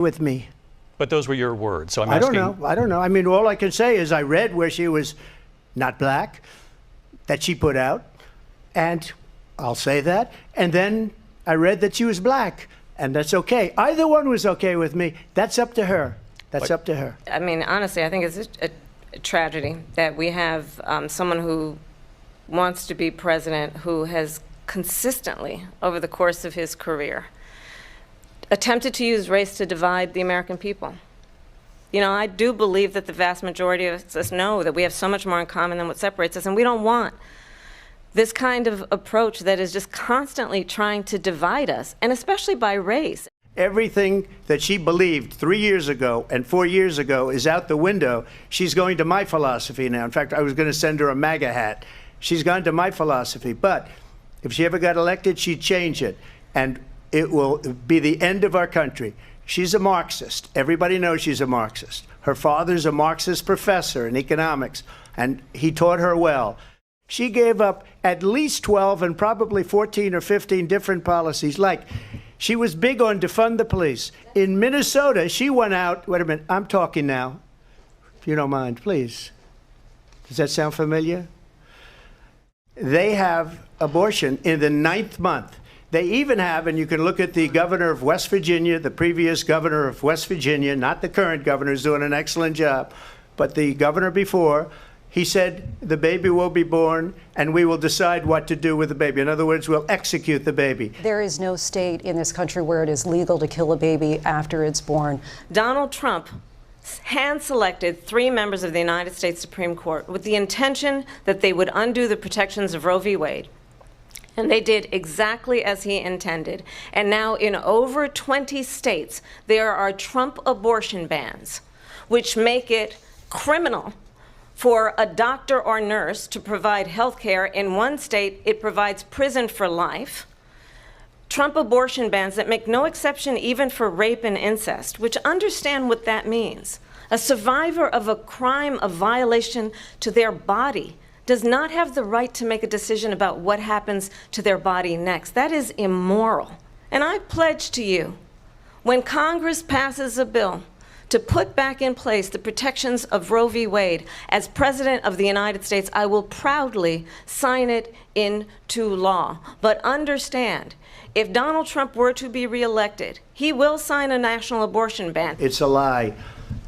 with me. But those were your words, so I'm asking. I don't know. I mean, all I can say is I read where she was not black, that she put out, and I'll say that. And then I read that she was black, and that's okay. Either one was okay with me. That's up to her. That's up to her. I mean, honestly, I think it's a tragedy that we have someone who wants to be president who has consistently, over the course of his career, attempted to use race to divide the American people. You know, I do believe that the vast majority of us know that we have so much more in common than what separates us, and we don't want this kind of approach that is just constantly trying to divide us, and especially by race. Everything that she believed 3 years ago and 4 years ago is out the window. She's going to my philosophy now. In fact, I was going to send her a MAGA hat. She's gone to my philosophy. But if she ever got elected, she'd change it. And it will be the end of our country. She's a Marxist. Everybody knows she's a Marxist. Her father's a Marxist professor in economics, and he taught her well. She gave up at least 12 and probably 14 or 15 different policies. Like, she was big on defund the police. In Minnesota, she went out, wait a minute, I'm talking now, if you don't mind, please. Does that sound familiar? They have abortion in the 9th month. They even have, and you can look at the governor of West Virginia, the previous governor of West Virginia, not the current governor, who's doing an excellent job, but the governor before, he said the baby will be born and we will decide what to do with the baby. In other words, we'll execute the baby. There is no state in this country where it is legal to kill a baby after it's born. Donald Trump hand-selected 3 members of the United States Supreme Court with the intention that they would undo the protections of Roe v. Wade. And they did exactly as he intended. And now in over 20 states, there are Trump abortion bans, which make it criminal for a doctor or nurse to provide health care. In one state, it provides prison for life. Trump abortion bans that make no exception even for rape and incest, which understand what that means. A survivor of a crime of violation to their body does not have the right to make a decision about what happens to their body next. That is immoral. And I pledge to you, when Congress passes a bill to put back in place the protections of Roe v. Wade, as President of the United States, I will proudly sign it into law. But understand, if Donald Trump were to be reelected, he will sign a national abortion ban. It's a lie.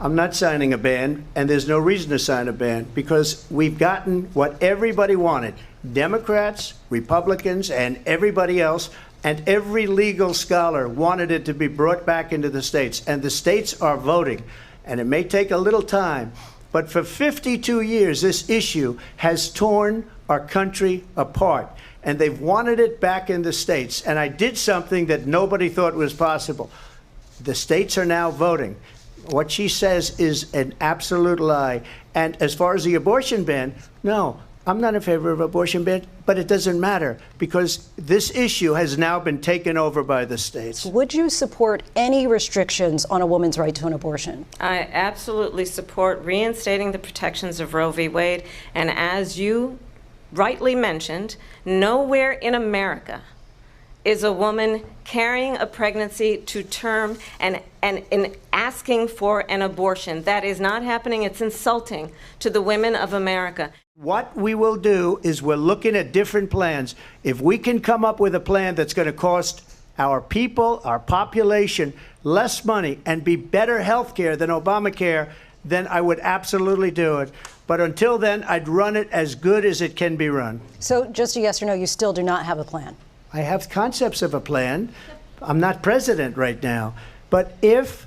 I'm not signing a ban, and there's no reason to sign a ban, because we've gotten what everybody wanted. Democrats, Republicans, and everybody else, and every legal scholar wanted it to be brought back into the states, and the states are voting. And it may take a little time, but for 52 years, this issue has torn our country apart, and they've wanted it back in the states. And I did something that nobody thought was possible. The states are now voting. What she says is an absolute lie. And as far as the abortion ban, no, I'm not in favor of abortion ban, but it doesn't matter because this issue has now been taken over by the states. Would you support any restrictions on a woman's right to an abortion? I absolutely support reinstating the protections of Roe v. Wade. And as you rightly mentioned, nowhere in America is a woman carrying a pregnancy to term and asking for an abortion. That is not happening. It's insulting to the women of America. What we will do is we're looking at different plans. If we can come up with a plan that's going to cost our people, our population, less money and be better health care than Obamacare, then I would absolutely do it. But until then, I'd run it as good as it can be run. So just a yes or no, you still do not have a plan? I have concepts of a plan. I'm not president right now. But if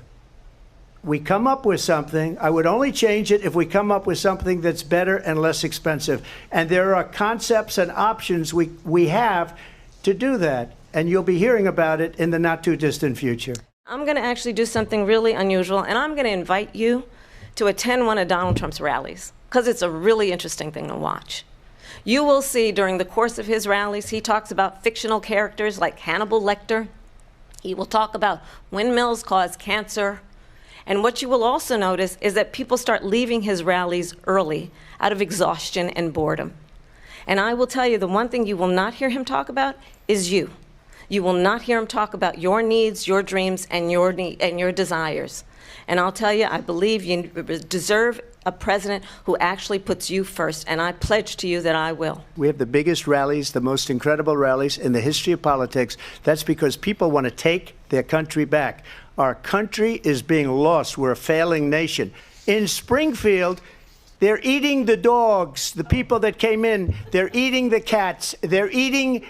we come up with something, I would only change it if we come up with something that's better and less expensive. And there are concepts and options we have to do that. And you'll be hearing about it in the not too distant future. I'm going to actually do something really unusual, and I'm going to invite you to attend one of Donald Trump's rallies, because it's a really interesting thing to watch. You will see during the course of his rallies, he talks about fictional characters like Hannibal Lecter. He will talk about windmills cause cancer. And what you will also notice is that people start leaving his rallies early out of exhaustion and boredom. And I will tell you, the one thing you will not hear him talk about is you. You will not hear him talk about your needs, your dreams, and your desires. And I'll tell you, I believe you deserve a president who actually puts you first, and I pledge to you that I will. We have the biggest rallies, the most incredible rallies in the history of politics. That's because people want to take their country back. Our country is being lost. We're a failing nation. In Springfield, they're eating the dogs, the people that came in. They're eating the cats. They're eating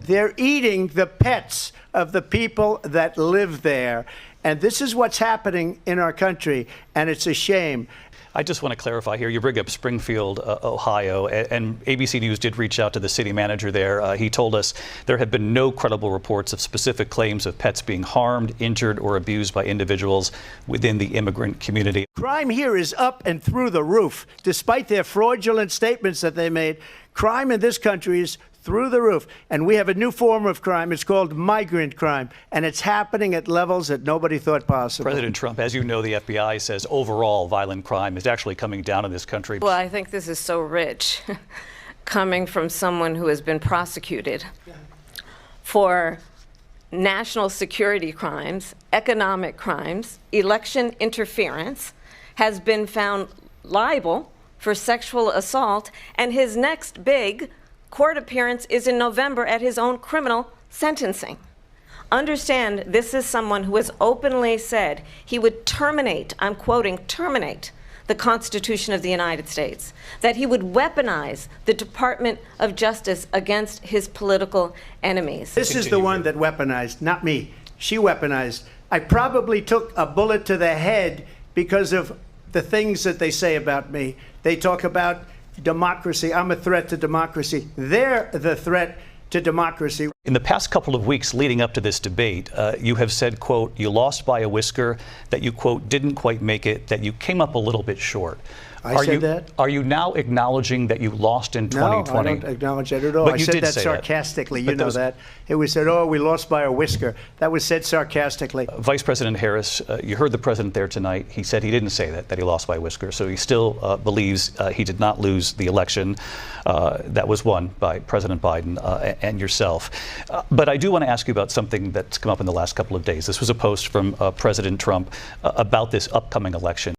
the pets of the people that live there. And this is what's happening in our country, and it's a shame. I just want to clarify here. You bring up Springfield, Ohio, and ABC News did reach out to the city manager there. He told us there have been no credible reports of specific claims of pets being harmed, injured, or abused by individuals within the immigrant community. Crime here is up and through the roof. Despite their fraudulent statements that they made, crime in this country is through the roof. And we have a new form of crime. It's called migrant crime. And it's happening at levels that nobody thought possible. President Trump, as you know, the FBI says overall violent crime is actually coming down in this country. Well, I think this is so rich, coming from someone who has been prosecuted for national security crimes, economic crimes, election interference, has been found liable for sexual assault, and his next big court appearance is in November at his own criminal sentencing. Understand, this is someone who has openly said he would terminate, I'm quoting, terminate the Constitution of the United States, that he would weaponize the Department of Justice against his political enemies. This is the one that weaponized, not me. She weaponized. I probably took a bullet to the head because of the things that they say about me. They talk about democracy. I'm a threat to democracy. They're the threat to democracy. In the past couple of weeks leading up to this debate, you have said, quote, you lost by a whisker, that you, quote, didn't quite make it, that you came up a little bit short. I said that? Are you now acknowledging that you lost in 2020? No, I don't acknowledge that at all. But I you said did that say sarcastically. That. You know that. It was said, oh, we lost by a whisker. That was said sarcastically. Vice President Harris, you heard the president there tonight. He said he didn't say that he lost by a whisker. So he still believes he did not lose the election that was won by President Biden and yourself. But I do want to ask you about something that's come up in the last couple of days. This was a post from President Trump about this upcoming election.